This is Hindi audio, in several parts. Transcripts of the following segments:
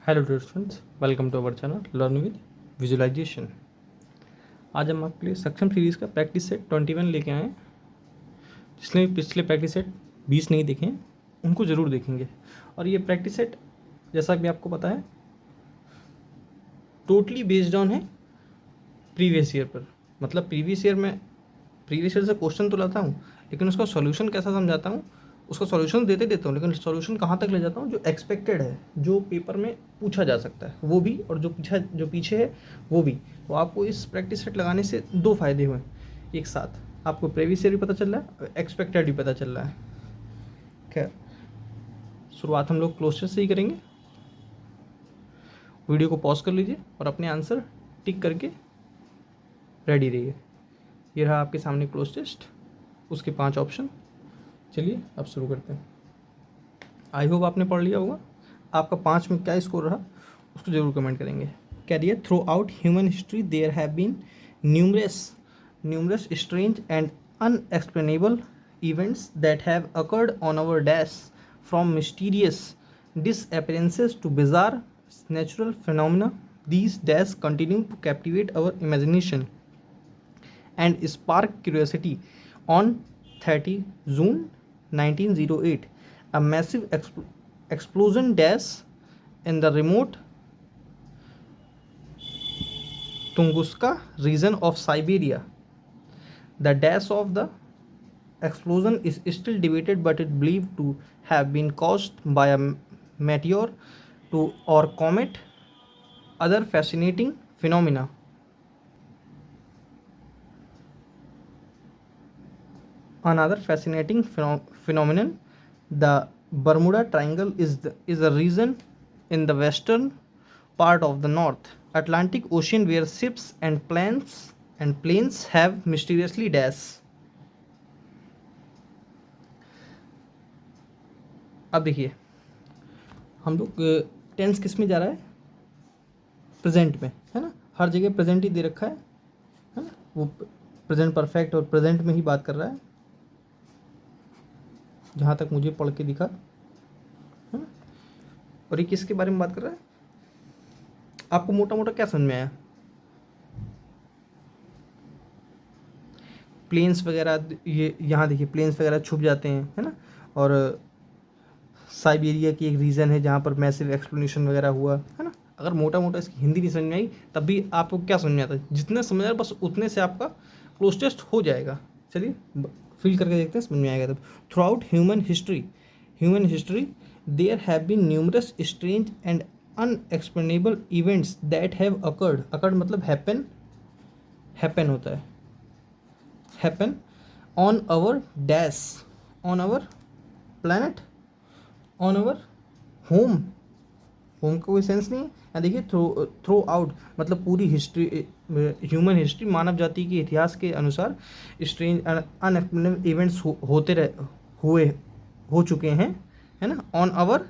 Hello dear students, welcome to our channel learn with visualization. आज हम आपके लिए सक्षम सीरीज़ का प्रैक्टिस सेट 21 लेके आए हैं। जिसने पिछले प्रैक्टिस सेट 20 नहीं देखे हैं उनको ज़रूर देखेंगे। और ये प्रैक्टिस सेट जैसा कि आपको पता है टोटली बेस्ड ऑन है प्रीवियस ईयर पर। मतलब प्रीवियस ईयर से क्वेश्चन तो लाता हूँ, लेकिन उसका सॉल्यूशन कैसा समझाता हूँ, उसका सॉल्यूशन देता हूँ, लेकिन सॉल्यूशन कहाँ तक ले जाता हूँ जो एक्सपेक्टेड है, जो पेपर में पूछा जा सकता है वो भी, और जो पीछे है वो भी। तो आपको इस प्रैक्टिस सेट लगाने से दो फायदे हुए एक साथ, आपको प्रीवियस ईयर भी पता चल रहा है और एक्सपेक्टेड भी पता चल रहा है। खैर, शुरुआत हम लोग क्लोजर से ही करेंगे। वीडियो को पॉज कर लीजिए और अपने आंसर टिक करके रेडी रहिए। ये रहा आपके सामने क्लोज टेस्ट, उसके 5 ऑप्शन। चलिए अब शुरू करते हैं। आई होप आपने पढ़ लिया होगा। आपका 5 में क्या स्कोर रहा उसको जरूर कमेंट करेंगे। Career throughout human history there have been numerous strange and unexplainable events that have occurred on our dash, from mysterious disappearances to bizarre natural phenomena. These dash continue to captivate our imagination and spark curiosity. On 30 June 1908, a massive explosion dash in the remote Tunguska region of Siberia. The dash of the explosion is still debated, but it believed to have been caused by a meteor or comet. Other fascinating phenomena. Another fascinating phenomenon, the Bermuda Triangle is a region in the western part of the North Atlantic Ocean where ships and planes have mysteriously dashed. अब देखिए, हम लोग टेंस किस में जा रहा है, प्रेजेंट में, है ना। हर जगह प्रेजेंट ही दे रखा है ना। वो प्रेजेंट परफेक्ट और प्रेजेंट में ही बात कर रहा है, जहाँ तक मुझे पढ़ के दिखा, है ना। और ये किसके बारे में बात कर रहा है, आपको मोटा मोटा क्या समझ में आया। प्लेन्स वगैरह, ये यहाँ देखिए प्लेन्स वगैरह छुप जाते हैं, है ना। और साइबेरिया की एक रीज़न है जहाँ पर मैसिव एक्सप्लोनेशन वगैरह हुआ, है ना। अगर मोटा मोटा इसकी हिंदी नहीं समझ में आई तब भी आपको क्या समझ में आता है, जितने समझ आए बस उतने से आपका क्लोज टेस्ट हो जाएगा। चलिए फिल करके देखते हैं, समझ में आएगा तब। Throughout human history there have been numerous strange and unexplainable events that have occurred मतलब हैपन होता है, happen on our dash, on our planet, on our home का कोई सेंस नहीं है। यहाँ देखिए थ्रू आउट मतलब पूरी हिस्ट्री, ह्यूमन हिस्ट्री मानव जाति के इतिहास के अनुसार स्ट्रेंज अनएक्सप्लेनेबल इवेंट्स हो चुके हैं, है ना। On our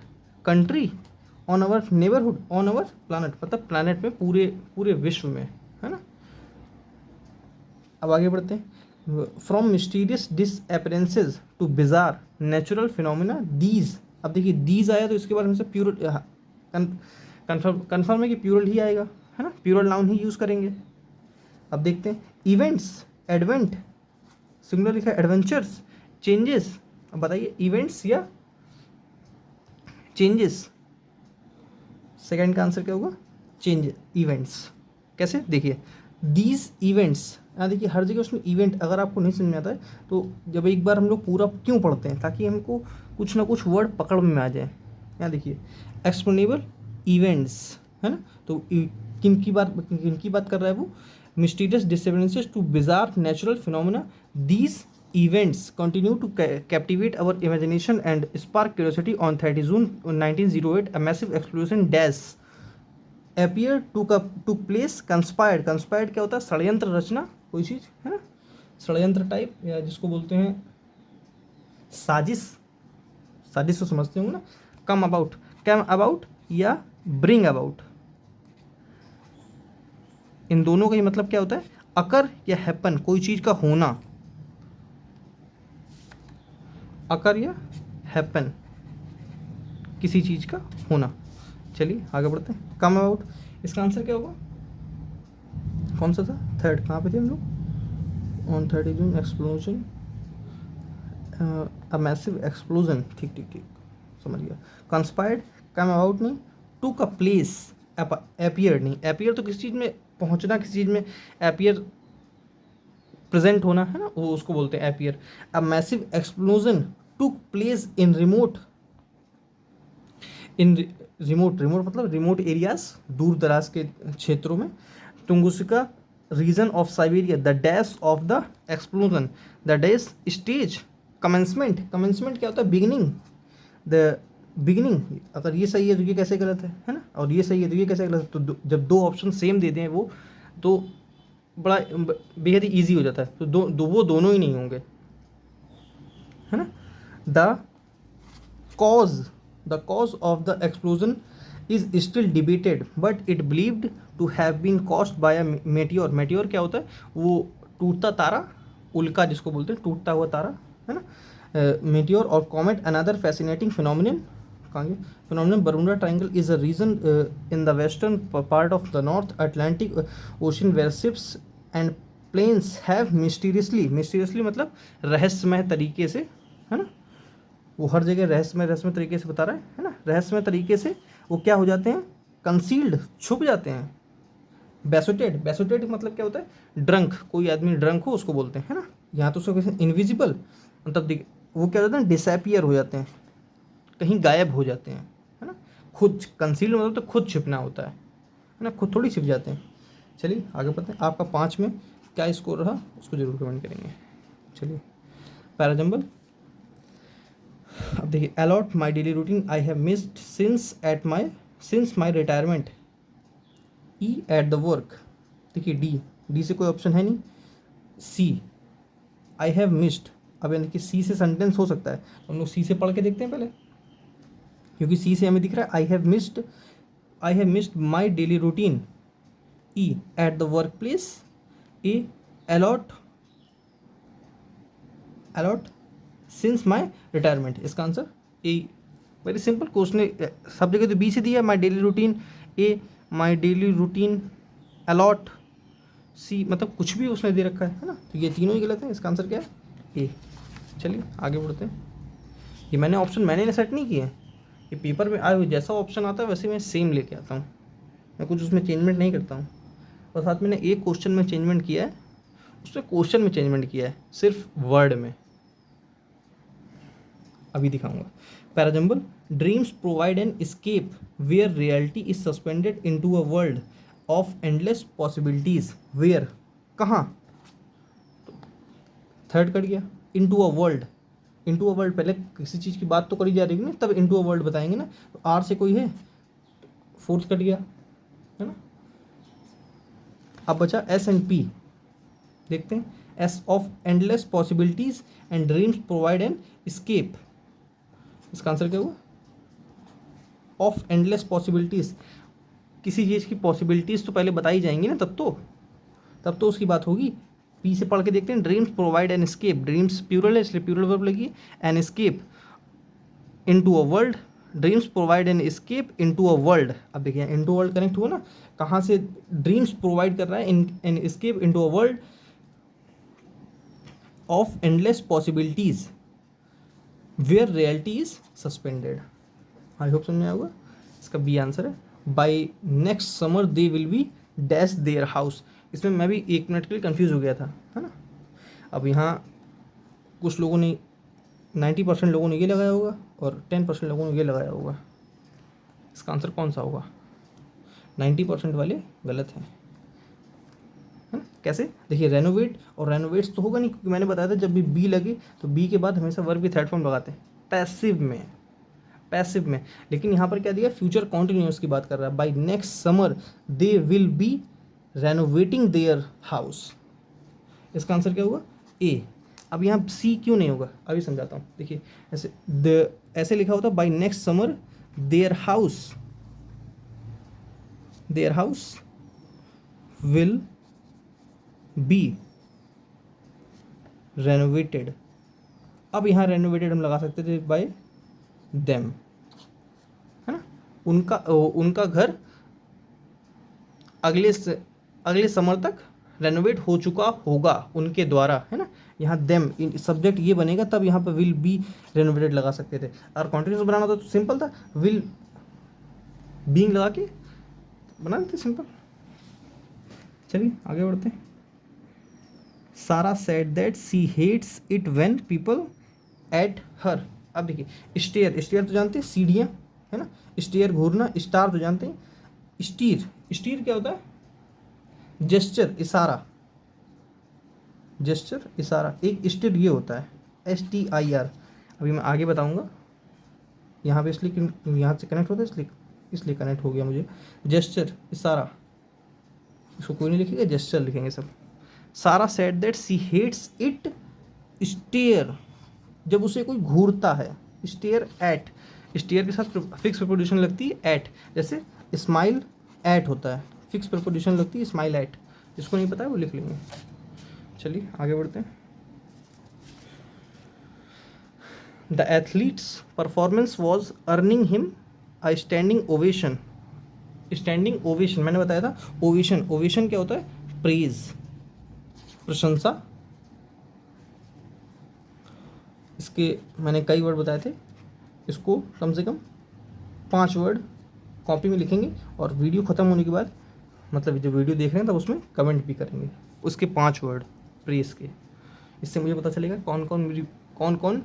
country, on our neighbourhood, on our planet मतलब प्लानट में, पूरे विश्व में, है ना। अब आगे बढ़ते हैं। From mysterious disappearances to bizarre natural phenomena these. अब देखिए दीज आया तो इसके बारे में से प्यूरल कन्फर्म है कि प्यूरल ही आएगा, है ना। प्यूरल नाउन ही यूज़ करेंगे। अब देखते हैं इवेंट्स, एडवेंट सिंगुलर लिखा है, एडवेंचर्स, चेंजेस। अब बताइए इवेंट्स या चेंजेस, सेकंड का आंसर क्या होगा, चेंज, इवेंट्स। कैसे देखिए, दीज इवेंट्स, यहाँ देखिए हर जगह उसमें इवेंट, अगर आपको नहीं समझ में आता है तो जब एक बार हम लोग पूरा क्यों पढ़ते हैं, ताकि हमको कुछ ना कुछ वर्ड पकड़ में आ जाए। यहाँ देखिए एक्सप्लेनेबल इवेंट्स, है ना। तो किन की बात कर रहा है वो, mysterious disappearances to bizarre natural phenomena. These events continue to captivate our imagination and spark curiosity. On 30 June 1908, a massive explosion dash appeared took place. Conspired क्या होता है, षड्यंत्र रचना, कोई चीज़, है ना, षड्यंत्र टाइप, या जिसको बोलते हैं साजिश तो समझते होंगे ना। कम अबाउट या ब्रिंग अबाउट, इन दोनों का ही मतलब क्या होता है, अकर या हैपन, कोई चीज़ का होना, अकर या हैपन, किसी चीज़ का होना। चलिए आगे बढ़ते हैं। कम अबाउट, इसका आंसर क्या होगा? कौन सा था? थर्ड, कहाँ पे थे हम लोग? On 30 June explosion, a massive explosion, ठीक ठीक ठीक, समझ गया। कंस्पायर्ड, कम अबाउट नहीं, टुक अ प्लेस, एपियर नहीं, एपियर तो किसी चीज़ में पहुंचना, किसी चीज़ में एपियर प्रेजेंट होना है ना, वो उसको बोलते हैं appear. A massive explosion took place in remote, in remote, remote मतलब रिमोट एरियाज, दूर दराज के क्षेत्रों में। Tunguska region of Siberia, the dash of the explosion, the dash stage, commencement, commencement क्या होता है? Beginning, the beginning. अगर ये सही है तो ये कैसे गलत है ना, और ये सही है तो ये कैसे गलत है, तो जब दो ऑप्शन सेम दे दें वो, तो बड़ा बेहद ही ईजी हो जाता है, तो वो दोनों ही नहीं होंगे, है ना। The cause, the cause of the explosion is still debated but it believed to have been caused by a meteor, meteor क्या होता है? वो टूटता तारा, उल्का जिसको बोलते हैं, टूटता हुआ तारा, है ना। meteor और comet, another fascinating phenomenon, कहाँ गया phenomenon? Bermuda Triangle is a region in the western part of the North Atlantic Ocean where ships and planes have mysteriously मतलब रहस्यमय तरीके से, है ना, वो हर जगह रहस्यमय तरीके से बता रहा है ना, रहस्यमय तरीके से वो क्या हो जाते हैं? कंसील्ड, छुप जाते हैं। बेसोटेड, बेसोटेड मतलब क्या होता है? ड्रंक, कोई आदमी ड्रंक हो उसको बोलते हैं, है ना। यहाँ तो उसको कहते हैं इनविजिबल, मतलब वो क्या होता है? डिसअपियर हो जाते हैं, कहीं गायब हो जाते हैं, है ना। खुद कंसील्ड मतलब तो खुद छिपना होता है ना, खुद थोड़ी छिप जाते हैं। चलिए आगे बढ़ते हैं। आपका 5 में क्या स्कोर रहा उसको जरूर कमेंट करेंगे। चलिए पैराजंबल, अब देखिए, a lot my daily routine I have missed since my retirement, E at the work, देखिए डी से कोई ऑप्शन है नहीं, सी आई हैव मिस्ड, अब यानी कि सी से सेंटेंस हो सकता है, हम लोग सी से पढ़ के देखते हैं पहले, क्योंकि सी से हमें दिख रहा है I have missed my daily routine, E at the work place, A a lot a lot since my retirement, इसका answer A. Very simple question, सब जगह तो बी से दिया, my daily routine, A my daily routine, a lot, C मतलब कुछ भी उसने दे रखा है ना, तो ये तीनों ही गलत है, इसका आंसर क्या है? ए। चलिए आगे बढ़ते हैं। ये मैंने ऑप्शन मैंने सेट नहीं किए हैं, ये पेपर में आए हुए जैसा ऑप्शन आता है वैसे मैं सेम लेके आता हूँ, मैं कुछ उसमें चेंजमेंट नहीं करता हूँ। और साथ मैंने एक क्वेश्चन में चेंजमेंट किया है, उसमें क्वेश्चन में चेंजमेंट किया है, सिर्फ वर्ड में, अभी दिखाऊंगा। Parajumble, dreams provide an escape where reality is suspended into a world of endless possibilities, where, कहाँ, थर्ड कट गया, into a world, into a world, पहले किसी चीज़ की बात तो करी जा रही है ना, तब इनटू अ वर्ल्ड बताएंगे ना, तो आर से कोई है, फोर्थ कट गया, है ना। अब बचा एस एंड पी, देखते हैं। S of endless possibilities and dreams provide an escape, इसका आंसर क्या हुआ? ऑफ एंडलेस पॉसिबिलिटीज़, किसी चीज़ की पॉसिबिलिटीज़ तो पहले बताई जाएंगी ना, तब तो उसकी बात होगी। पी से पढ़ के देखते हैं। Dreams provide an escape, dreams plural है इसलिए प्यूरल वर्ब लगी, N escape into a world, dreams provide an escape into a world. अब देखिए इनटू वर्ल्ड कनेक्ट हुआ ना, कहाँ से ड्रीम्स प्रोवाइड कर रहा है? An escape into a world of endless possibilities where reality is suspended. I hope समझ में आएगा। इसका बी आंसर है। By next summer they will be dash their house. इसमें मैं भी 1 मिनट के लिए कंफ्यूज हो गया था, है ना। अब यहाँ कुछ लोगों ने 90% लोगों ने ये लगाया होगा और 10% लोगों ने ये लगाया होगा, इसका आंसर कौन सा होगा? 90% वाले गलत हैं, है ना। कैसे? देखिए रेनोवेट और रेनोवेट्स तो होगा नहीं, क्योंकि मैंने बताया था जब भी बी लगे तो बी के बाद हमेशा वर्ब भी थर्ड फॉर्म लगाते हैं पैसिव में। लेकिन यहाँ पर क्या दिया? फ्यूचर कॉन्टिन्यूस की बात कर रहा है। By next summer they will B renovating their house, इसका आंसर क्या होगा? ए। अब यहाँ सी क्यों नहीं होगा अभी समझाता हूँ। देखिए ऐसे लिखा होता by next summer their house will be renovated. अब यहाँ रेनोवेटेड हम लगा सकते थे बाय देम, है ना। उनका घर अगले समर तक रेनोवेट हो चुका होगा उनके द्वारा, है ना। यहाँ देम सब्जेक्ट ये बनेगा, तब यहाँ पर विल बी रेनोवेटेड लगा सकते थे। और कॉन्टिन्यूस बनाना तो सिंपल था, विल बीइंग लगा के बना देते, सिंपल। चलिए आगे बढ़ते हैं। Sara said that she hates it when people at her. अब देखिए स्टेयर, स्टेयर तो जानते हैं सीढ़ियाँ, है ना। स्टेयर घूरना, स्टार तो जानते हैं। स्टीर, स्टीर क्या होता है? जेस्चर, इशारा, जेस्चर इशारा। एक स्टीर ये होता है STIR। अभी मैं आगे बताऊंगा। यहाँ पे इसलिए यहाँ से कनेक्ट होता है, इसलिए कनेक्ट हो गया मुझे। जेस्चर इशारा, इसको कोई नहीं लिखेगा, जेस्चर लिखेंगे सब। Sara said that she hates it stare, जब उसे कोई घूरता है। स्टेयर एट, स्टेयर के साथ फिक्स प्रीपोजिशन लगती है एट, जैसे स्माइल एट होता है, फिक्स प्रीपोजिशन लगती है स्माइल एट। जिसको नहीं पता है वो लिख लेंगे। चलिए आगे बढ़ते हैं। The athletes performance was earning him a standing ovation. Standing ovation मैंने बताया था। ओवेशन, ओवेशन क्या होता है? प्रेज, प्रशंसा। इसके मैंने कई वर्ड बताए थे, इसको कम से कम 5 वर्ड कॉपी में लिखेंगे, और वीडियो ख़त्म होने के बाद, मतलब जो वीडियो देख रहे हैं तब उसमें कमेंट भी करेंगे उसके 5 वर्ड प्रेस के। इससे मुझे पता चलेगा कौन कौन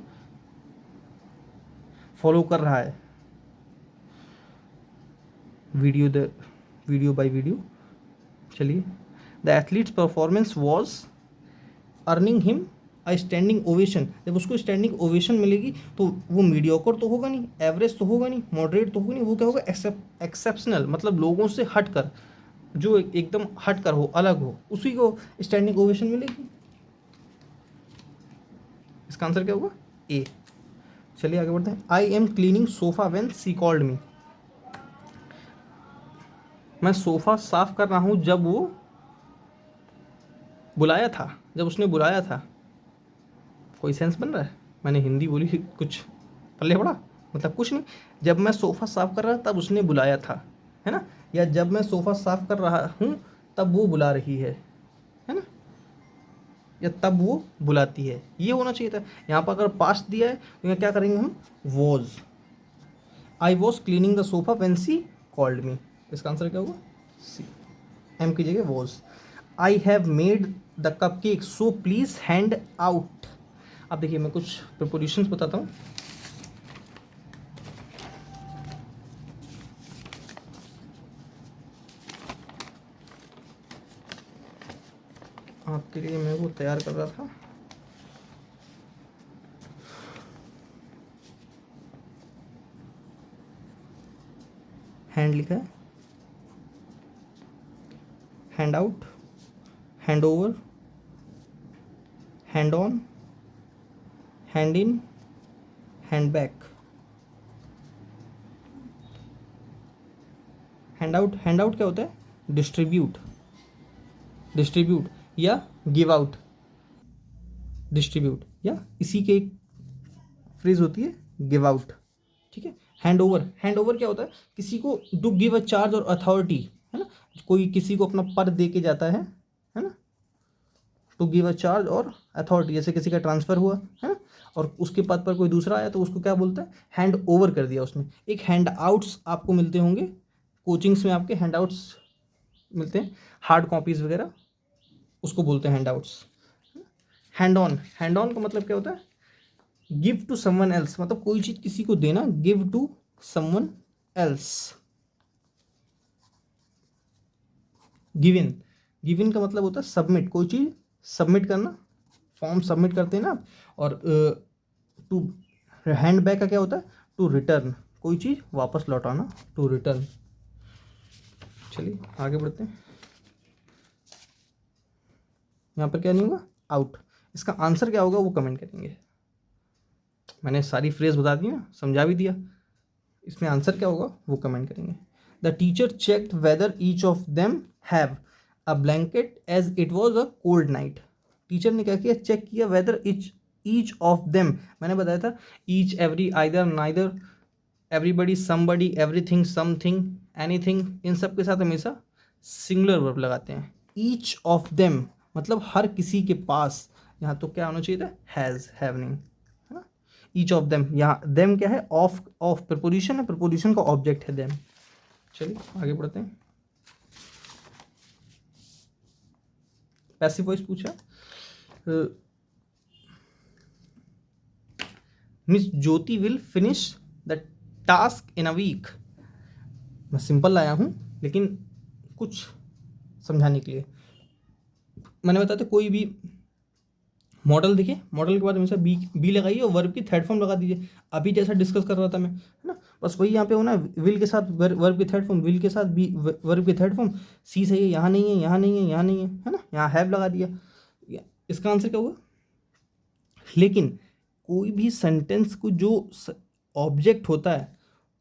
फॉलो कर रहा है वीडियो बाय वीडियो। चलिए, the athletes performance was earning him a standing ovation. जब उसको स्टैंडिंग ओवेशन मिलेगी तो वो मीडियोकर तो होगा नहीं, एवरेज तो होगा नहीं, मॉडरेट तो होगा नहीं, वो क्या होगा? एक्सेप्शनल, मतलब लोगों से हट कर, जो एकदम हट कर हो, अलग हो, उसी को स्टैंडिंग ओवेशन मिलेगी। इसका आंसर क्या होगा? ए। चलिए आगे बढ़ते हैं। I am cleaning sofa when she called me. मैं सोफा साफ कर रहा हूँ जब वो बुलाया था, जब उसने बुलाया था। कोई सेंस बन रहा है? मैंने हिंदी बोली, कुछ पल्ले पड़ा, मतलब कुछ नहीं। जब मैं सोफ़ा साफ़ कर रहा तब उसने बुलाया था, है ना। या जब मैं सोफ़ा साफ़ कर रहा हूँ तब वो बुला रही है ना। या तब वो बुलाती है, ये होना चाहिए था। यहाँ पर अगर पास्ट दिया है तो यहाँ क्या करेंगे हम? Was. I was cleaning the sofa when she called me. इसका आंसर क्या होगा? सी। एम की जगह was. I have made the cup cake so please hand out. अब देखिए मैं कुछ प्रीपोजिशंस बताता हूँ। आपके लिए मैं वो तैयार कर रहा था। हैंड लिखा है, hand out, hand over, hand on, hand in, hand back. Hand out, hand out क्या होता है? डिस्ट्रीब्यूट, डिस्ट्रीब्यूट या गिव आउट। डिस्ट्रीब्यूट या इसी के एक फ्रेज होती है गिव आउट, ठीक है। हैंड ओवर, हैंड ओवर क्या होता है? किसी को टू गिव अ चार्ज और अथॉरिटी, है ना। कोई किसी को अपना पद दे के जाता है ना। टू गिव अ चार्ज और अथॉरिटी, जैसे किसी का ट्रांसफ़र हुआ है ना, और उसके पद पर कोई दूसरा आया तो उसको क्या बोलता है? हैंड ओवर कर दिया उसने। एक हैंड आउट्स आपको मिलते होंगे कोचिंग्स में, आपके हैंड आउट्स मिलते हैं, हार्ड कॉपीज़ वगैरह, उसको बोलते हैं hand outs. Hand on, hand on का मतलब क्या होता है? गिव टू समवन एल्स, मतलब कोई चीज़ किसी को देना, give to someone else. Given, given का मतलब होता है सबमिट, कोई चीज़ सबमिट करना, फॉर्म सबमिट करते हैं ना आप। और टू हैंड बैक का क्या होता है? टू रिटर्न, कोई चीज़ वापस लौटाना, टू रिटर्न। चलिए आगे बढ़ते हैं। यहाँ पर क्या नहीं होगा? आउट। इसका आंसर क्या होगा वो कमेंट करेंगे। मैंने सारी फ्रेज बता दी ना, समझा भी दिया। इसमें आंसर क्या होगा वो कमेंट करेंगे। The teacher checked whether each of them have a blanket as it was a cold night. Teacher ने क्या किया? चेक किया वेदर ईच ऑफ देम। मैंने बताया था each, every, either, neither, everybody, somebody, everything, something, anything, इन सब के साथ हमेशा सिंगुलर वर्ब लगाते हैं। ईच ऑफ देम मतलब हर किसी के पास, यहाँ तो क्या होना चाहिए था, हैज़, हैव नहीं, है ना। ईच ऑफ देम, यहाँ देम क्या है, ऑफ प्रपोजिशन है, प्रपोजिशन का ऑब्जेक्ट है देम। चलिए आगे बढ़ते हैं। पैसिव वॉइस पूछा, miss Jyoti will finish the task in a week. मैं सिंपल लाया हूँ लेकिन कुछ समझाने के लिए मैंने बताया था, कोई भी मॉडल दिखे, मॉडल के बाद हमेशा बी लगाइए और वर्ब की थर्ड फॉर्म लगा दीजिए। अभी जैसा डिस्कस कर रहा था मैं, है ना, बस वही यहाँ पे हो ना, विल के साथ वर्ब की थर्ड फॉर्म, विल के साथ बी वर्ब की थर्ड फॉर्म, सी सही है, यहाँ नहीं है, यहाँ नहीं है, यहाँ नहीं है ना, यहाँ हैव लगा दिया। इसका आंसर क्या होगा। लेकिन कोई भी सेंटेंस को जो ऑब्जेक्ट होता है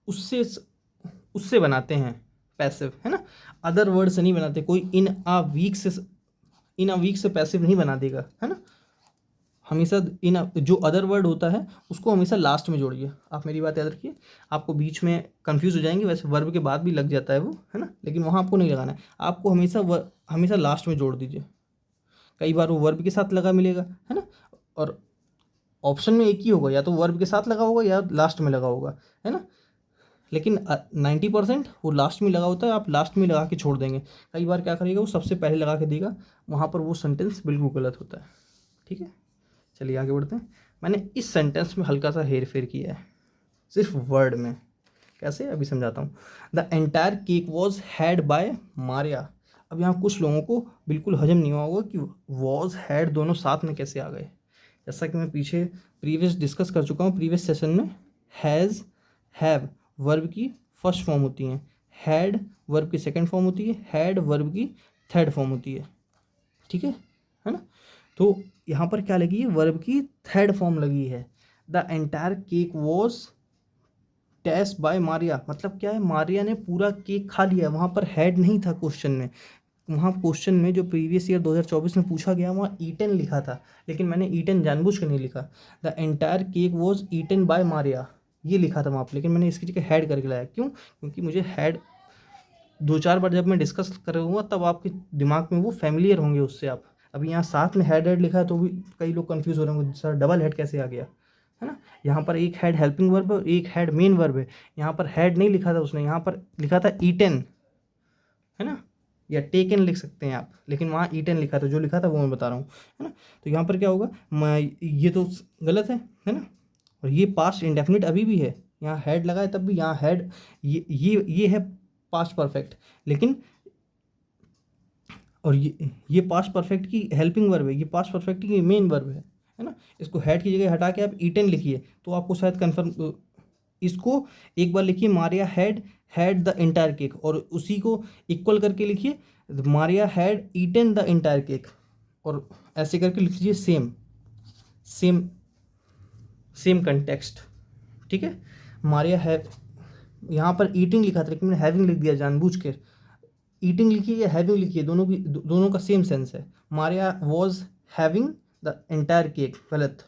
उससे बनाते हैं पैसिव, है ना, अदर वर्ड से नहीं बनाते। कोई इन अ वीक से पैसिव नहीं बना देगा, है ना। हमेशा जो अदर वर्ड होता है उसको हमेशा लास्ट में जोड़िए। आप मेरी बात याद रखिए, आपको बीच में कंफ्यूज हो जाएंगे, वैसे वर्ब के बाद भी लग जाता है वो, है ना, लेकिन वहाँ आपको नहीं लगाना है, आपको हमेशा लास्ट में जोड़ दीजिए। कई बार वो वर्ब के साथ लगा मिलेगा, है ना, और ऑप्शन में एक ही होगा, या तो वर्ब के साथ लगा होगा या लास्ट में लगा होगा, है ना। लेकिन 90% वो लास्ट में लगा होता है, आप लास्ट में लगा के छोड़ देंगे। कई बार क्या करेगा, वो सबसे पहले लगा के देगा, वहाँ पर वो सेंटेंस बिल्कुल गलत होता है। ठीक है, चलिए आगे बढ़ते हैं। मैंने इस सेंटेंस में हल्का सा हेर फेर किया है, सिर्फ वर्ड में। कैसे, अभी समझाता हूँ। The entire cake was had by Maria. अब यहाँ कुछ लोगों को बिल्कुल हजम नहीं हुआ होगा कि वॉज हैड दोनों साथ में कैसे आ गए। जैसा कि मैं पीछे प्रीवियस डिस्कस कर चुका हूँ प्रीवियस सेशन में, हैज़, हैव वर्ब की फर्स्ट फॉर्म होती हैं, हैड वर्ब की सेकंड फॉर्म होती है, हैड वर्ब की थर्ड फॉर्म होती है। ठीक है ना। तो यहाँ पर क्या लगी है, वर्ब की थर्ड फॉर्म लगी है। The entire cake was taste by Maria, मतलब क्या है, मारिया ने पूरा केक खा लिया। वहाँ पर हैड नहीं था क्वेश्चन में, वहाँ क्वेश्चन में जो प्रीवियस ईयर 2024 में पूछा गया वहाँ ईटन लिखा था, लेकिन मैंने ईटन जानबूझ कर नहीं लिखा। The entire cake was eaten by Maria ये लिखा था वहाँ पर, लेकिन मैंने इसकी जगह हैड करके लाया। क्यों, क्योंकि मुझे हैड 2-4 बार जब मैं डिस्कस करूँगा तब आपके दिमाग में वो फैमिलियर होंगे उससे। आप अभी यहाँ साथ में हेड लिखा है तो भी कई लोग कंफ्यूज हो रहे होंगे, सर डबल हेड कैसे आ गया, है ना। यहाँ पर एक हेड हेल्पिंग वर्ब है और एक हेड मेन वर्ब है। यहाँ पर हेड नहीं लिखा था उसने, यहाँ पर लिखा था ईटन, है ना, या टेकन लिख सकते हैं आप, लेकिन वहाँ ईटन लिखा था, जो लिखा था वो मैं बता रहा हूँ, है ना। तो यहाँ पर क्या होगा, ये तो गलत है ना, और ये पास्ट इंडेफिनिट अभी भी है, यहाँ हेड लगा है तब भी यहाँ हेड, ये है पास्ट परफेक्ट, लेकिन और ये पास्ट परफेक्ट की हेल्पिंग वर्ब है, ये पास्ट परफेक्ट की मेन वर्ब है ना। इसको हेड की जगह हटा के आप ईटन लिखिए तो आपको शायद कन्फर्म, इसको एक बार लिखिए, Maria had the entire cake, और उसी को इक्वल करके लिखिए, Maria had eaten the entire cake, और ऐसे करके लिख लीजिए सेम सेम सेम कंटेक्स्ट। ठीक है, मारिया हैव, यहाँ पर ईटिंग लिखा था लेकिन मैंने हैविंग लिख दिया जानबूझ के। ईटिंग लिखिए या हैविंग लिखिए, दोनों का सेम सेंस है। Maria was having the entire cake, गलत।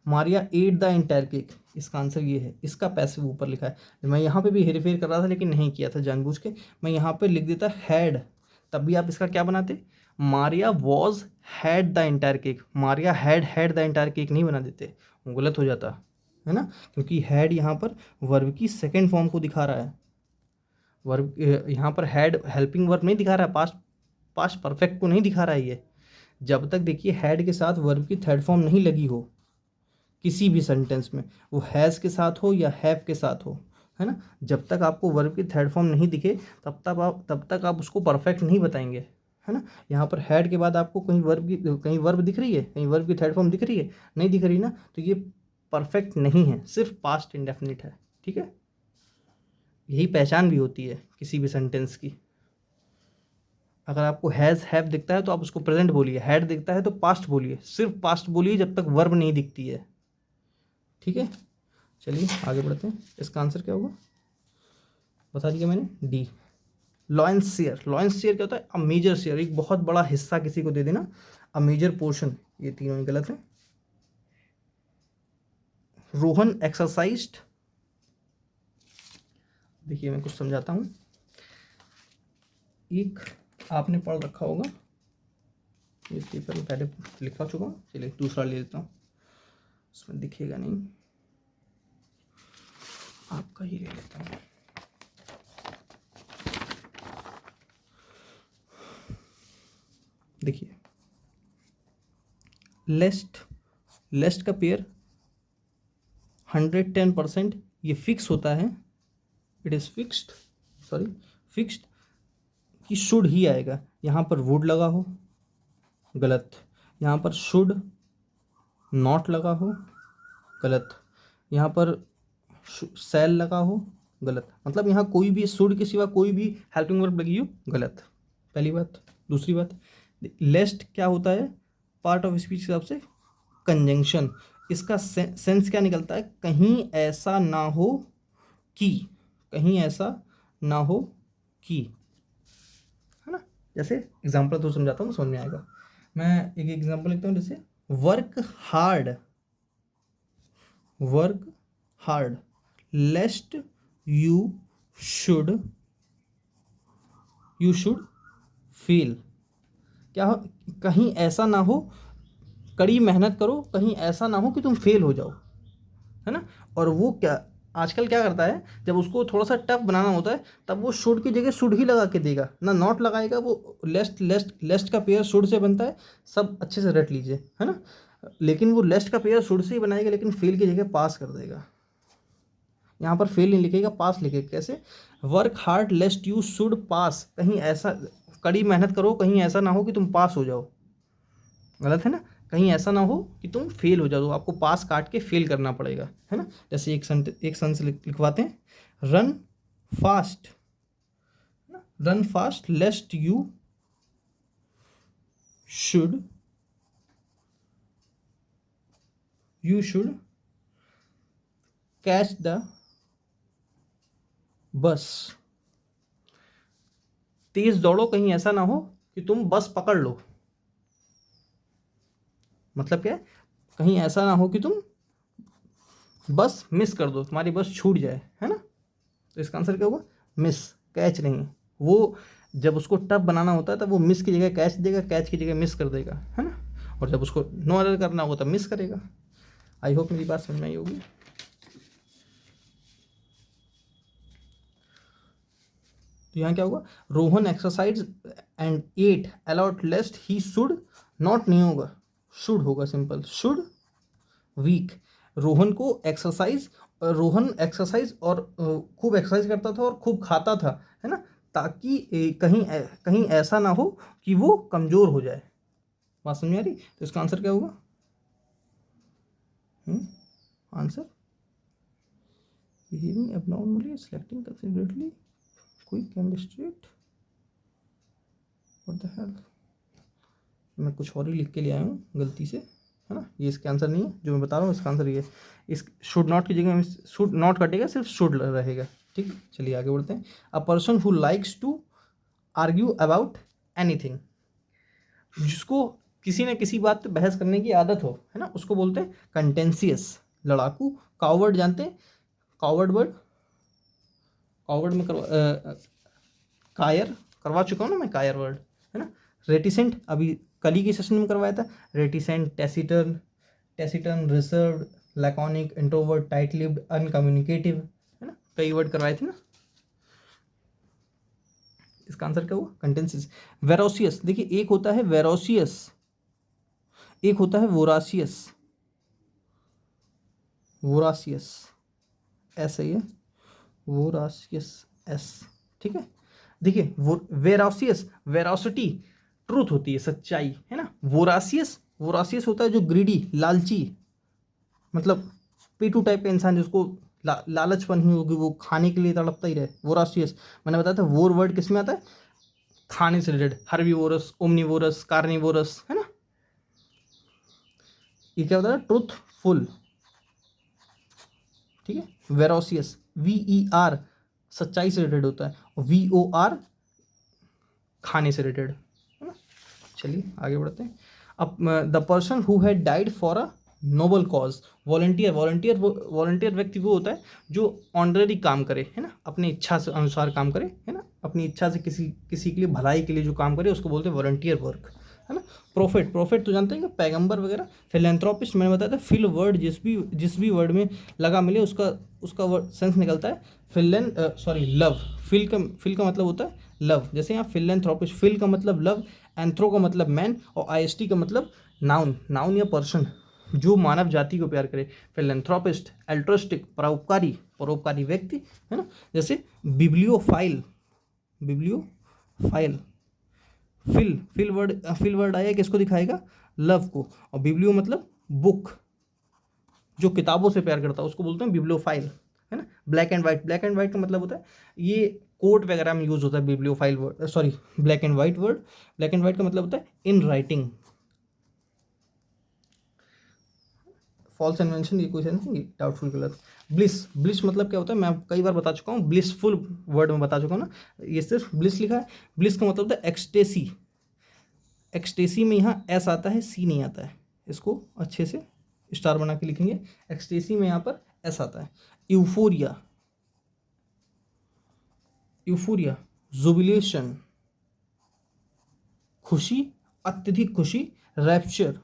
Maria ate the entire cake, इसका आंसर ये है, इसका पैसिव ऊपर लिखा है। मैं यहाँ पे भी हेर फेर कर रहा था लेकिन नहीं किया था जानबूझ के, मैं यहाँ पे लिख देता हैड, तब भी आप इसका क्या बनाते, Maria was had the entire cake, Maria had the entire cake नहीं बना देते, वो गलत हो जाता, है ना, क्योंकि हैड यहाँ पर वर्ब की सेकेंड फॉर्म को दिखा रहा है। वर्ब यहाँ पर हैड हेल्पिंग वर्ब नहीं दिखा रहा है, पास्ट परफेक्ट को नहीं दिखा रहा है ये। जब तक देखिए हैड के साथ वर्ब की थर्ड फॉर्म नहीं लगी हो किसी भी सेंटेंस में, वो हैज़ के साथ हो या हैव के साथ हो, है ना, जब तक आपको वर्ब की थर्ड फॉर्म नहीं दिखे तब तक आप उसको परफेक्ट नहीं बताएंगे, है ना। यहाँ पर हैड के बाद आपको कहीं वर्ब दिख रही है, कहीं वर्ब की थर्ड फॉर्म दिख रही है, नहीं दिख रही ना, तो ये परफेक्ट नहीं है, सिर्फ पास्ट इंडेफिनिट है। ठीक है, यही पहचान भी होती है किसी भी सेंटेंस की। अगर आपको हैज़ हैव दिखता है तो आप उसको प्रेजेंट बोलिए, हैड दिखता है तो पास्ट बोलिए, सिर्फ पास्ट बोलिए जब तक वर्ब नहीं दिखती है। ठीक है, चलिए आगे बढ़ते हैं। इसका आंसर क्या होगा, बता दिया मैंने, D, lions share. Lions share क्या होता है, अ मेजर शेयर, एक बहुत बड़ा हिस्सा किसी को दे देना, अ मेजर पोर्शन, ये तीनों ही गलत है। रोहन एक्सरसाइज्ड देखिए मैं कुछ समझाता हूँ। एक आपने पढ़ रखा होगा, इस पेपर में पहले लिखवा चुका हूँ, चलिए दूसरा ले लेता हूँ, उसमें दिखेगा नहीं, आपका ही ले लेता हूँ। देखिए लेस्ट का पेयर 110% ये फिक्स होता है, इट इज़ फिक्स्ड कि शुड ही आएगा। यहाँ पर वुड लगा हो, गलत। यहाँ पर शुड नॉट लगा हो, गलत। यहाँ पर सेल लगा हो, गलत। मतलब यहाँ कोई भी शुड के सिवा कोई भी हेल्पिंग वर्ब लगी हो, गलत। पहली बात। दूसरी बात, लेस्ट क्या होता है, पार्ट ऑफ स्पीच के हिसाब से कंजंक्शन। इसका सेंस क्या निकलता है, कहीं ऐसा ना हो कि, कहीं ऐसा ना हो कि, है ना। जैसे एग्जांपल तो समझाता हूँ, समझ में आएगा। मैं एक एग्जांपल लिखता हूँ, जैसे work hard लेस्ट you should fail. क्या हो, कहीं ऐसा ना हो, कड़ी मेहनत करो, कहीं ऐसा ना हो कि तुम फेल हो जाओ, है ना। और वो क्या आजकल क्या करता है, जब उसको थोड़ा सा टफ बनाना होता है तब वो शुड की जगह शुड ही लगा के देगा ना, नॉट लगाएगा। वो लेस्ट का पेयर शुड से बनता है, सब अच्छे से रट लीजिए, है ना। लेकिन वो लेस्ट का पेयर शुड से ही बनाएगा, लेकिन फेल की जगह पास कर देगा। यहाँ पर फेल नहीं लिखेगा, पास लिखेगा। कैसे, work hard लेस्ट you should pass, कहीं ऐसा, कड़ी मेहनत करो, कहीं ऐसा ना हो कि तुम पास हो जाओ, गलत है ना। कहीं ऐसा ना हो कि तुम फेल हो जाओ, तो आपको पास काट के फेल करना पड़ेगा, है ना। जैसे एक सेंस लिखवाते हैं, run fast lest you should catch the bus. तेज दौड़ो, कहीं ऐसा ना हो कि तुम बस पकड़ लो। मतलब क्या है, कहीं ऐसा ना हो कि तुम बस मिस कर दो, तुम्हारी बस छूट जाए, है ना। तो इसका आंसर क्या होगा, मिस, कैच नहीं। वो जब उसको टफ बनाना होता है तब वो मिस की जगह कैच देगा, कैच की जगह मिस कर देगा, है ना। और जब उसको नो एरर करना होगा तब मिस करेगा। आई होप मेरी बात समझ में आई होगी। तो यहाँ क्या होगा, Rohan exercise and ate a lot lest he should not, नहीं होगा, शुड होगा, simple should weak. Rohan exercise और खूब एक्सरसाइज करता था और खूब खाता था, है ना, ताकि कहीं ऐसा ना हो कि वो कमज़ोर हो जाए। बात समझ में आ रही। तो इसका आंसर क्या होगा, answer behaving abnormally, selecting considerately, quick and straight, what the hell. मैं कुछ और ही लिख के ले आया हूँ गलती से, है ना। ये इसका आंसर नहीं है जो मैं बता रहा हूँ, इसका आंसर ये है। इस शुड नॉट की जगह शुड नॉट कटेगा, सिर्फ शुड रहेगा, ठीक है। चलिए आगे बढ़ते हैं। A person who likes to argue about anything, जिसको किसी न किसी बात पे बहस करने की आदत हो, है ना, उसको बोलते हैं कंटेंशियस, लड़ाकू। कावर्ड जानते हैं, कावर्ड में कायर करवा चुका हूँ ना मैं, कायर वर्ड, है ना। रेटिसेंट अभी कल ही के सेशन में करवाया था। Reticent, taciturn, reserved, laconic, introvert, tight lipped, uncommunicative, है ना, कई वर्ड करवाए थे ना। इसका आंसर क्या हुआ, कंटेंसिस। वेरोसियस, देखिए एक होता है वेरोसियस, एक होता है वोरासियस, ऐसा ही है, वोरासियस एस, ठीक है। देखिए वेरासियस, वेरासिटी ट्रूथ होती है, सच्चाई, है ना। वोरासियस होता है जो ग्रीडी, लालची, मतलब पेटू टाइप का इंसान, जिसको लालचपन ही होगी, वो खाने के लिए तड़पता ही रहे, वोरासियस। मैंने बताया था वोर वर्ड किस में आता है, खाने से रिलेटेड, हर्बीवोरस, ओमनीवोरस, कार्निवोरस, है ना। ये क्या होता है, ट्रूथफुल, ठीक है। वेरोसियस, VER सच्चाई से रिलेटेड होता है, और VOR खाने से रिलेटेड, है ना। चलिए आगे बढ़ते हैं। अब the person who had died for a noble cause. Volunteer व्यक्ति वो होता है जो ऑनररी काम करे, है ना, अपनी इच्छा से अनुसार काम करे, है ना, अपनी इच्छा से किसी के लिए भलाई के लिए जो काम करे उसको बोलते हैं वॉलंटियर वर्क, है ना। प्रॉफिट तो जानते हैं कि पैगंबर वगैरह। फिलेंथ्रोपिस्ट मैंने बताया था, फिल वर्ड जिस भी वर्ड में लगा मिले उसका वर्ड सेंस निकलता है लव। फिल का मतलब होता है लव। जैसे यहाँ फिलेंथ्रोपिस्ट, फिल का मतलब लव, एंथ्रो का मतलब मैन, और आईएसटी का मतलब नाउन या पर्सन, जो मानव जाति को प्यार करे। फिलेंथ्रोपिस्ट, एल्ट्रोस्टिक, परोपकारी व्यक्ति, है ना। जैसे बिब्लियोफाइल, फिल वर्ड आया किसको दिखाएगा, लव को। और बिब्लियो मतलब बुक, जो किताबों से प्यार करता है उसको बोलते हैं बिब्लियोफाइल, है ना। ब्लैक एंड वाइट का मतलब होता है ये कोर्ट वगैरह में यूज होता है bibliophile word, black and white का मतलब होता है इन राइटिंग। फॉल्स इन्वेंशन, ये कोई सेंस नहीं, डाउटफुल, गलत। ब्लिस मतलब क्या होता है, मैं कई बार बता चुका हूँ, ब्लिसफुल वर्ड में बता चुका हूँ ना, ये सिर्फ ब्लिस लिखा है। ब्लिस का मतलब होता है एक्सटेसी में यहाँ एस आता है, सी नहीं आता है, इसको अच्छे से स्टार बना के लिखेंगे। एक्सटेसी में यहाँ पर एस आता है। यूफोरिया, जुबिलेशन, खुशी, अत्यधिक खुशी, रैप्चर।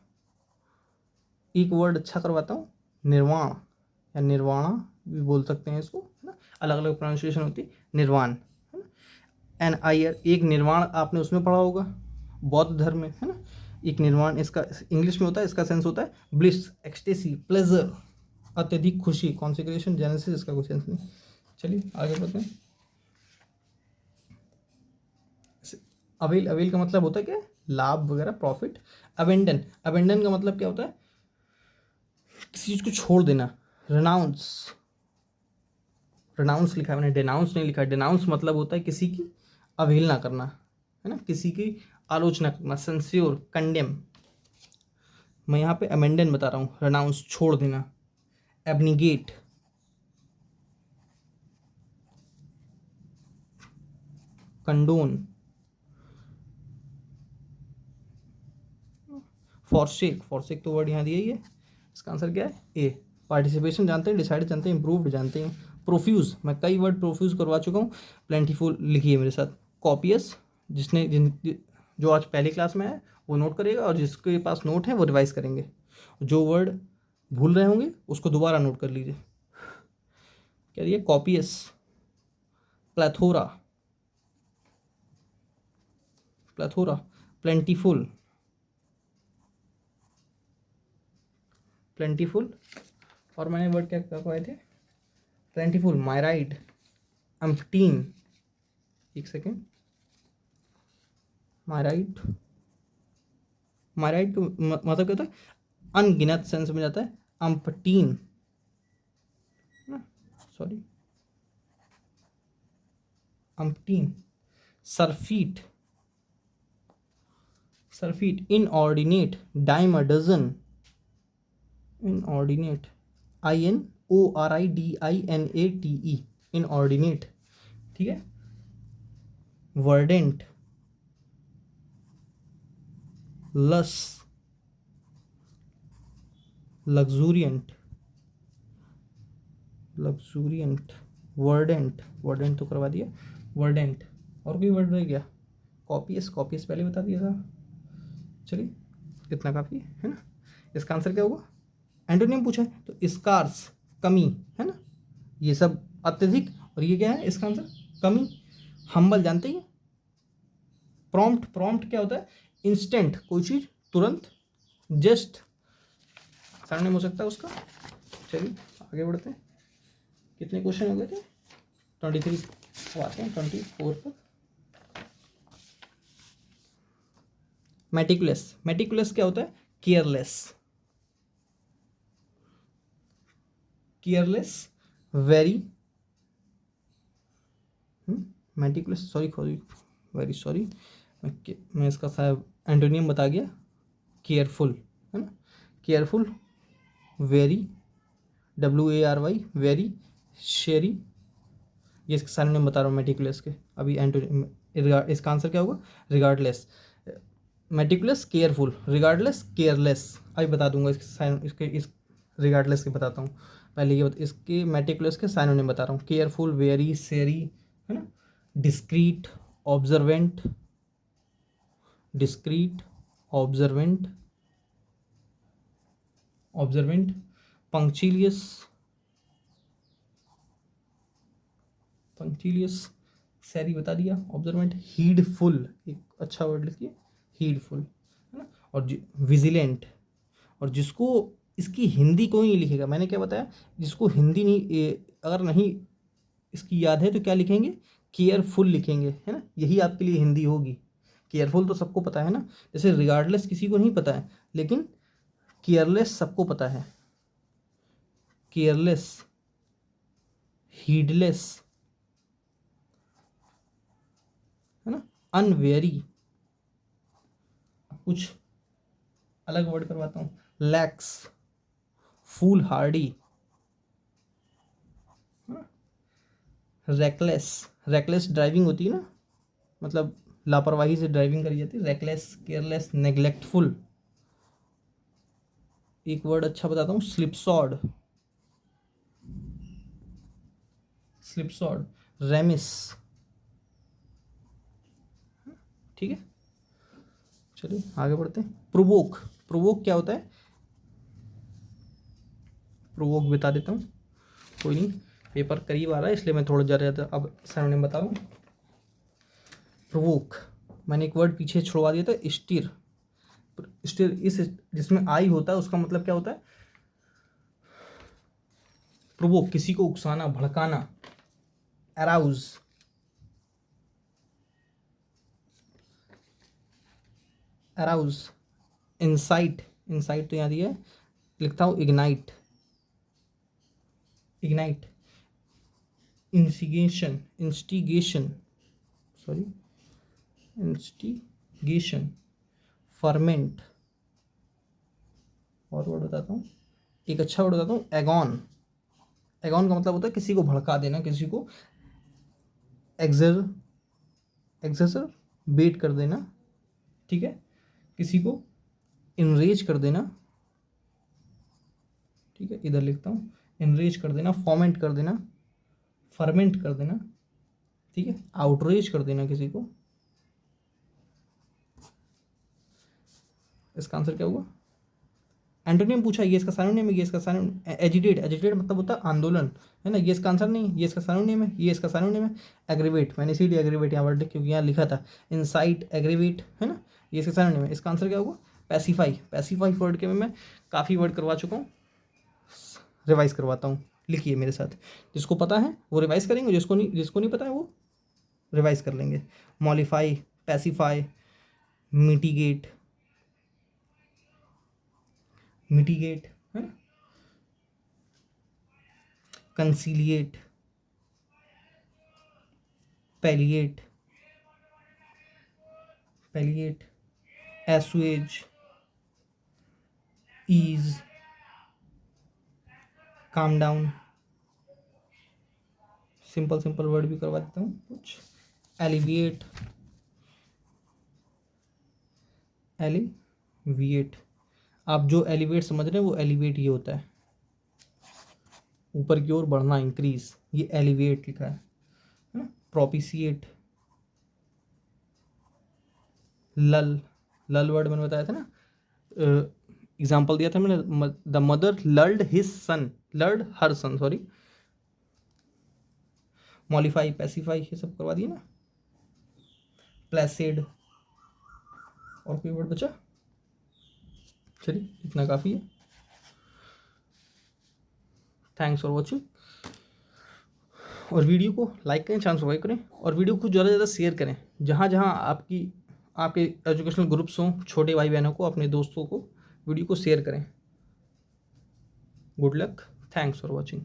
एक वर्ड अच्छा करवाता हूँ, निर्वाण या निर्वाणा भी बोल सकते हैं इसको, है ना, अलग अलग प्रोनाउंसिएशन होती है, निर्वाण, है ना। एन आयर, एक निर्वाण आपने उसमें पढ़ा होगा बौद्ध धर्म में, है ना। एक निर्वाण, इसका इंग्लिश में होता है, इसका सेंस होता है ब्लिस, एक्सटेसी, प्लेजर, अत्यधिक खुशी, कॉन्सिक्रेशन, जेनेसिस, इसका कोई सेंस नहीं। चलिए आगे बढ़ते हैं। अवेल का मतलब होता है क्या, लाभ वगैरह, प्रॉफिट। अबेंडन का मतलब क्या होता है, किसी चीज को छोड़ देना। रेनाउंस लिखा है मैंने, डेनाउंस नहीं लिखा है। डेनाउंस मतलब होता है किसी की अवहेलना करना, है ना, किसी की आलोचना करना। Censure, condemn. मैं यहाँ पे अमेंडन बता रहा हूँ, रेनाउंस छोड़ देना। एब्निगेट, कंडोन। फॉरसेक तो वर्ड यहाँ दिया ही है, इसका आंसर क्या है, ए। पार्टिसिपेशन जानते हैं, डिसाइड जानते हैं, इम्प्रूव्ड जानते हैं। प्रोफ्यूज, मैं कई वर्ड प्रोफ्यूज करवा चुका हूँ। प्लेंटीफुल लिखिए मेरे साथ। कॉपियस, जो आज पहली क्लास में है वो नोट करेगा, और जिसके पास नोट है वो रिवाइज करेंगे। जो वर्ड भूल रहे होंगे उसको दोबारा नोट कर लीजिए। क्या दिया, कॉपियस, प्लेथोरा, प्लेंटीफुल, और मैंने वर्ड क्या करवाए थे, प्लेंटीफुल, मायराइड, अम्पटीन, एक सेकेंड, मायराइड का मतलब क्या होता है, अनगिनत सेंस में जाता है। Umpteen, surfeit, inordinate, dime a dozen, inordinate, INORIDINATE, inordinate, ठीक है। वर्डेंट, लस, लग्जूरियंट, वर्डेंट तो करवा दिया, वर्डेंट। और कोई वर्ड रह गया, कॉपियस पहले बता दिया था। चलिए इतना काफ़ी है ना। इसका आंसर क्या होगा, एंटोनियम पूछा है तो स्कार्स, कमी, है ना, ये सब अत्यधिक, और ये क्या है इसका आंसर, कमी। हम्बल जानते हैं। प्रॉम्प्ट क्या होता है, इंस्टेंट, कोई चीज़ तुरंत। जस्ट सरनेम हो सकता है उसका। चलिए आगे बढ़ते हैं। कितने क्वेश्चन हो गए थे, 23, अब आते हैं 24 पर। मेटिकुलस क्या होता है, careless, very, meticulous, very sorry, मैं इसका शायद एंटोनियम बता गया, केयरफुल, है ना, केयरफुल, वेरी, WARY, वेरी, शेरी, ये इसके सारे नेम बता रहा हूँ मेटिकुलस के। अभी एंटोनियम, इसका आंसर क्या होगा, regardless, meticulous, careful, regardless, careless. अभी बता दूंगा इसके साइन, इसके इस रिगार्डलेस के बताता हूँ। पहले ये इसके मेटिकुलस के साइनोनिम बता रहा हूँ। केयरफुल, वेरी, सेरी, है ना, discreet, observant, discreet, observant, observant, punctilious, punctilious, chary बता दिया, ऑब्जर्वेंट, हीडफुल, एक अच्छा वर्ड लिखिए, हीडफुल, है ना, और विजिलेंट। और जिसको इसकी हिंदी कोई नहीं लिखेगा, मैंने क्या बताया, जिसको हिंदी नहीं अगर नहीं इसकी याद है तो क्या लिखेंगे, केयरफुल लिखेंगे, है ना, यही आपके लिए हिंदी होगी। केयरफुल तो सबको पता है ना, जैसे रिगार्डलेस किसी को नहीं पता है, लेकिन केयरलेस सबको पता है। केयरलेस, हीडलेस, है ना, अनवेरी। कुछ अलग वर्ड करवाता हूँ, लैक्स, फूल हार्डी, रेकलेस, रेकलेस ड्राइविंग होती है ना, मतलब लापरवाही से ड्राइविंग करी जाती है, रेकलेस, केयरलेस, नेग्लेक्टफुल। एक वर्ड अच्छा बताता हूँ, स्लिपसॉड, स्लिपसॉड, रेमिस। ठीक है, चलिए आगे बढ़ते हैं। प्रोवोक, प्रोवोक क्या होता है, प्रोवोक बता देता हूँ, कोई नहीं, पेपर करीब आ रहा है इसलिए मैं थोड़ा ज़्यादा अब सिनोनिम बता रहा हूँ। प्रोवोक, मैंने एक वर्ड पीछे छुड़वा दिया था, स्टीर। स्टीर इस जिसमें आई होता है उसका मतलब क्या होता है, प्रोवोक, किसी को उकसाना, भड़काना, अराउज, अराउज, इंसाइट, इंसाइट तो यहाँ दिया है, लिखता हूँ ignite, ignite, instigation, instigation, sorry, instigation, ferment. और वर्ड बताता हूँ, एक अच्छा वर्ड बताता हूँ, एगॉन। एगॉन का मतलब होता है किसी को भड़का देना, किसी को एग्जर बेट कर देना, ठीक है, किसी को इनरेज कर देना, ठीक है, इधर लिखता हूँ, इनरेज कर देना, फॉर्मेंट कर देना, फर्मेंट कर देना, ठीक है, आउटरेज कर देना किसी को। इसका आंसर क्या होगा, एंटोनियम पूछा, ये इसका सिनोनिम है, ये इसका सिनोनिम, एजिटेट, एजिटेट मतलब होता है आंदोलन, है ना, ये इसका आंसर नहीं, ये इसका सिनोनिम है, ये इसका सिनोनिम है। एग्रीवेट, मैंने इसीलिए एग्रीवेट यहाँ वर्ड क्योंकि यहाँ लिखा था, इंसाइट, एग्रीवेट, है ना, ये इसका सिनोनिम है। इसका आंसर क्या होगा, पैसिफाई। पैसिफाई वर्ड के मैं काफ़ी वर्ड करवा चुका हूँ, रिवाइज करवाता हूँ, लिखिए मेरे साथ, जिसको पता है वो रिवाइज करेंगे, जिसको नहीं पता है वो रिवाइज कर लेंगे। मॉलिफाई, पैसिफाई, मिटिगेट, मिटिगेट, है ना, conciliate, palliate, palliate, assuage, ease, calm down, simple simple word भी करवा देता हूँ कुछ, एलिविएट, एलिविएट। आप जो एलिवेट समझ रहे हैं वो एलिवेट ये होता है, ऊपर की ओर बढ़ना, इंक्रीज, ये एलिवेट लिखा है ना। प्रोपिशिएट, लल, लल वर्ड मैंने बताया था ना, एग्जाम्पल दिया था मैंने, the mother lulled his son, lulled her son, sorry. Mollify, pacify, ये सब करवा दिए ना। प्लेसिड, और कोई वर्ड बचा, चलिए इतना काफ़ी है। थैंक्स फॉर वॉचिंग, और वीडियो को लाइक करें, चैनल सब्सक्राइब करें, और वीडियो को ज़्यादा से ज़्यादा शेयर करें, जहाँ जहाँ आपके एजुकेशनल ग्रुप्स हों, छोटे भाई बहनों को, अपने दोस्तों को वीडियो को शेयर करें। Good luck, thanks for watching.